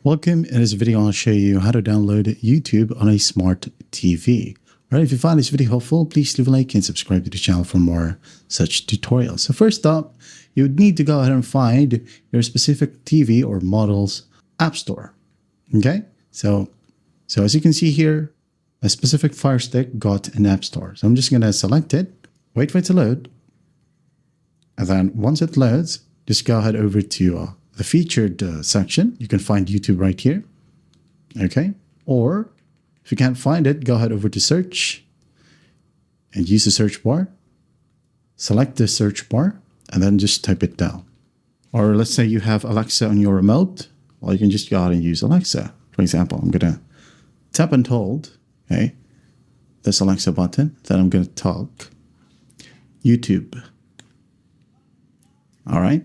Welcome. In this video, I'll show you how to download YouTube on a smart TV. All right, if you find this video helpful, please leave a like and subscribe to the channel for more such tutorials. So first up, you would need to go ahead and find your specific TV or model's app store. Okay, so as you can see here, a specific Fire Stick got an app store. So I'm just going to select it, wait for it to load, and then once it loads, just go ahead over to the featured section. You can find YouTube right here. Okay. Or if you can't find it, go ahead over to search and use the search bar. Select the search bar and then just type it down. Or let's say you have Alexa on your remote. Well, you can just go ahead and use Alexa. For example, I'm going to tap and hold, okay, this Alexa button. Then I'm going to talk YouTube. All right.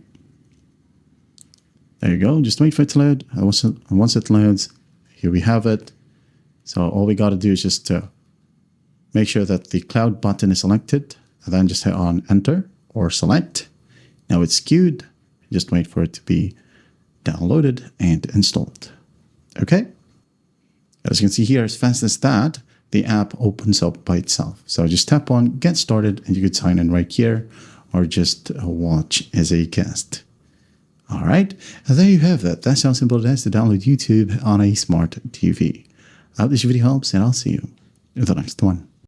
There you go. Just wait for it to load. And once it loads, here we have it. So all we got to do is just make sure that the cloud button is selected, and then just hit on enter or select. Now it's queued. Just wait for it to be downloaded and installed. Okay. As you can see here, as fast as that, the app opens up by itself. So just tap on get started and you could sign in right here or just watch as a guest. All right, and there you have it. That's how simple it is to download YouTube on a smart TV. I hope this video helps, and I'll see you in the next one.